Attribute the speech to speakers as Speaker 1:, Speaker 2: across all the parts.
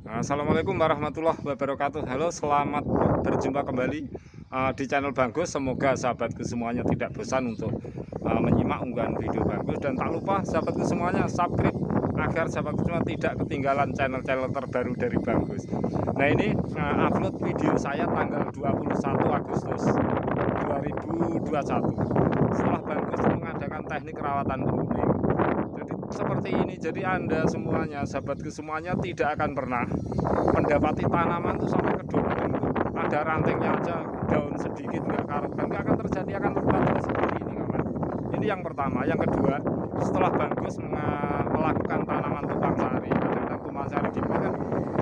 Speaker 1: Assalamualaikum warahmatullahi wabarakatuh. Halo, selamat berjumpa kembali di channel Banggus. Semoga sahabatku semuanya tidak bosan untuk menyimak unggahan video Banggus. Dan tak lupa sahabatku semuanya subscribe agar sahabatku semua tidak ketinggalan channel-channel terbaru dari Banggus. Nah, ini upload video saya tanggal 21 Agustus 2021 setelah Banggus mengadakan teknik rawatan beruning. Jadi seperti ini, jadi Anda semuanya, sahabatku semuanya tidak akan pernah mendapati tanaman itu sampai ke daun. Ada rantingnya aja, daun sedikit nggak karutan, nggak akan terjadi, akan terbatas seperti ini kawan. Ini yang pertama. Yang kedua, setelah Banggus melakukan tanaman tumpang sari, kadang-kadang tumpang sari di pot kan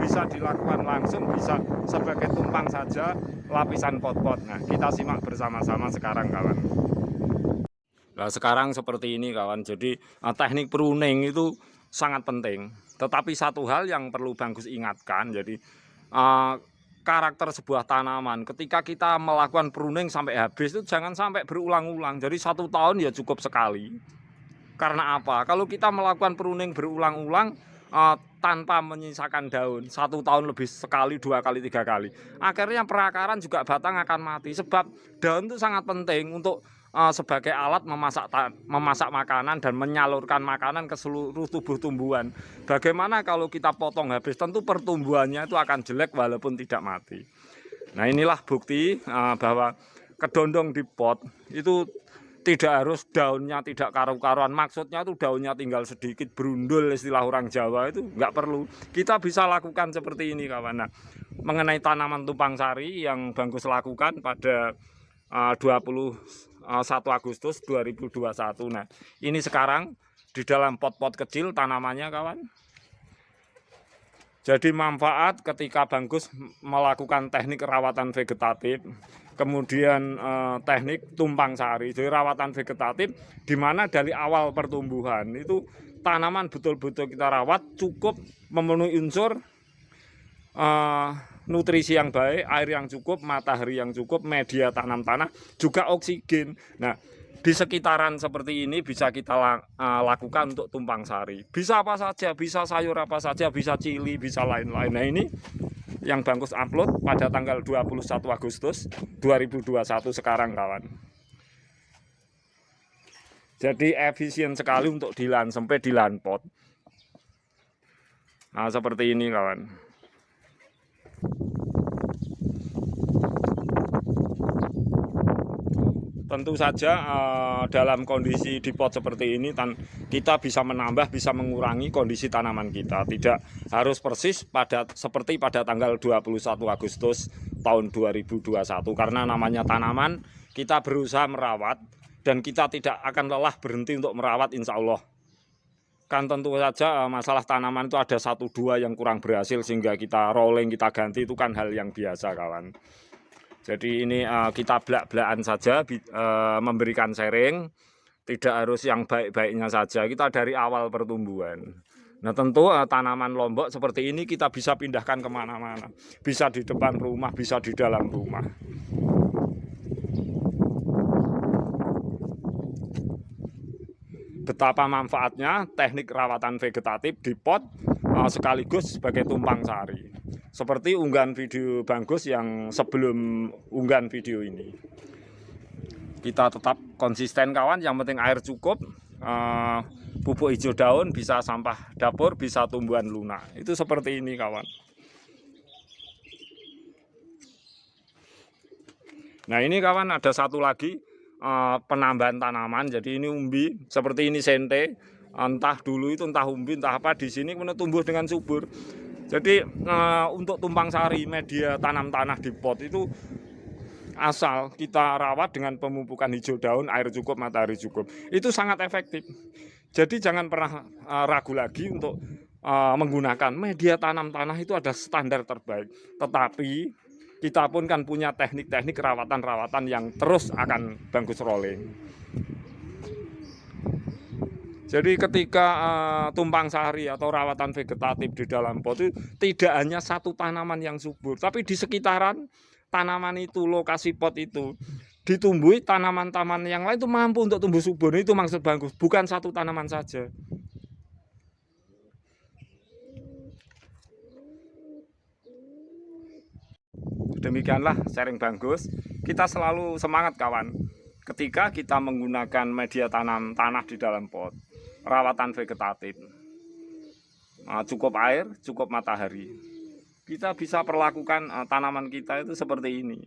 Speaker 1: bisa dilakukan langsung, bisa sebagai tumpang saja lapisan pot-pot. Nah, kita simak bersama-sama sekarang kawan. Nah, sekarang seperti ini kawan. Jadi teknik pruning itu sangat penting. Tetapi satu hal yang perlu Banggus ingatkan, jadi karakter sebuah tanaman ketika kita melakukan pruning sampai habis itu jangan sampai berulang-ulang. Jadi 1 tahun ya cukup sekali. Karena apa? Kalau kita melakukan pruning berulang-ulang tanpa menyisakan daun 1 tahun lebih sekali, 2 kali, 3 kali, akhirnya perakaran juga batang akan mati. Sebab daun itu sangat penting untuk sebagai alat memasak makanan dan menyalurkan makanan ke seluruh tubuh tumbuhan. Bagaimana kalau kita potong habis? Tentu pertumbuhannya itu akan jelek walaupun tidak mati. Nah, inilah bukti bahwa kedondong di pot itu tidak harus daunnya tidak karu-karuan. Maksudnya itu daunnya tinggal sedikit, berundul istilah orang Jawa, itu nggak perlu. Kita bisa lakukan seperti ini kawan. Nah, mengenai tanaman tumpang sari yang Banggus lakukan pada 21 Agustus 2021. Nah, ini sekarang di dalam pot-pot kecil tanamannya kawan. Jadi manfaat ketika Banggus melakukan teknik rawatan vegetatif, kemudian teknik tumpang sari, jadi rawatan vegetatif, di mana dari awal pertumbuhan itu tanaman betul-betul kita rawat cukup memenuhi unsur nutrisi yang baik, air yang cukup, matahari yang cukup, media tanam tanah, juga oksigen. Nah, di sekitaran seperti ini bisa kita lakukan untuk tumpang sari. Bisa apa saja, bisa sayur apa saja, bisa cili, bisa lain-lain. Nah, ini yang Banggus upload pada tanggal 21 Agustus 2021 sekarang kawan. Jadi efisien sekali untuk di lahan sempit, di lahan pot. Nah, seperti ini kawan. Tentu saja dalam kondisi di pot seperti ini kita bisa menambah, bisa mengurangi kondisi tanaman kita. Tidak harus persis seperti pada tanggal 21 Agustus tahun 2021. Karena namanya tanaman, kita berusaha merawat dan kita tidak akan lelah berhenti untuk merawat, insya Allah. Kan tentu saja masalah tanaman itu ada 1-2 yang kurang berhasil sehingga kita rolling, kita ganti, itu kan hal yang biasa kawan. Jadi ini kita belak-belakan saja, memberikan sharing, tidak harus yang baik-baiknya saja, kita dari awal pertumbuhan. Nah, tentu tanaman lombok seperti ini kita bisa pindahkan kemana-mana, bisa di depan rumah, bisa di dalam rumah. Betapa manfaatnya teknik rawatan vegetatif di pot sekaligus sebagai tumpang sari. Seperti unggahan video Banggus yang sebelum unggahan video ini. Kita tetap konsisten kawan, yang penting air cukup, pupuk hijau daun, bisa sampah dapur, bisa tumbuhan lunak. Itu seperti ini kawan. Nah, ini kawan ada satu lagi penambahan tanaman. Jadi ini umbi, seperti ini sente, entah dulu itu entah umbi entah apa, di sini kemudian tumbuh dengan subur. Jadi untuk tumpang sari, media tanam tanah di pot itu asal kita rawat dengan pemupukan hijau daun, air cukup, matahari cukup, itu sangat efektif. Jadi jangan pernah ragu lagi untuk menggunakan media tanam tanah, itu ada standar terbaik. Tetapi kita pun kan punya teknik-teknik rawatan-rawatan yang terus akan Banggus rolling. Jadi ketika tumpang sari atau rawatan vegetatif di dalam pot itu tidak hanya satu tanaman yang subur, tapi di sekitaran tanaman itu, lokasi pot itu ditumbuhi tanaman-tanaman yang lain itu mampu untuk tumbuh subur. Itu maksud Banggus, bukan satu tanaman saja. demikianlah sharing bagus. Kita selalu semangat kawan. Ketika kita menggunakan media tanam tanah di dalam pot, rawatan vegetatif, cukup air, cukup matahari, kita bisa perlakukan tanaman kita itu seperti ini.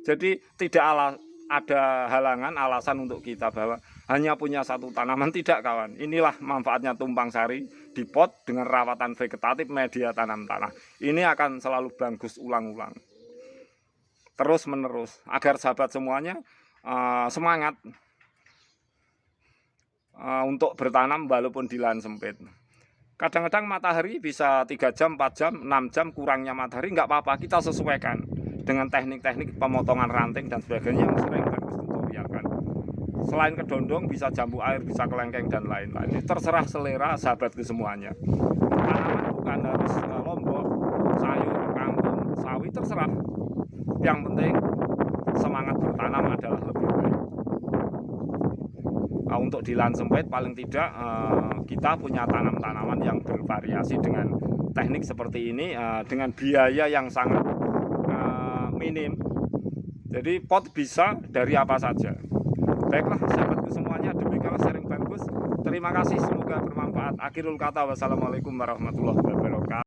Speaker 1: Jadi tidak ada halangan, alasan untuk kita bahwa hanya punya satu tanaman, tidak kawan. Inilah manfaatnya tumpang sari di pot dengan rawatan vegetatif media tanam tanah. Ini akan selalu bagus ulang-ulang, terus menerus, agar sahabat semuanya semangat untuk bertanam walaupun di lahan sempit. Kadang-kadang matahari bisa 3 jam, 4 jam, 6 jam, kurangnya matahari nggak apa-apa, kita sesuaikan dengan teknik-teknik pemotongan ranting dan sebagainya yang sering bagus tutorialkan. Selain kedondong bisa jambu air, bisa kelengkeng dan lain-lain. Terserah selera sahabatku semuanya. Tanaman bukan harus lombok, sayur, kangkung, sawi, terserah. Yang penting semangat bertanam adalah lebih baik. Untuk di lahan sempit paling tidak kita punya tanam-tanaman yang bervariasi dengan teknik seperti ini, dengan biaya yang sangat minim. Jadi pot bisa dari apa saja. Baiklah sahabatku semuanya, demikianlah sharing bagus. Terima kasih, semoga bermanfaat. Akhirul kata, wassalamualaikum warahmatullahi wabarakatuh.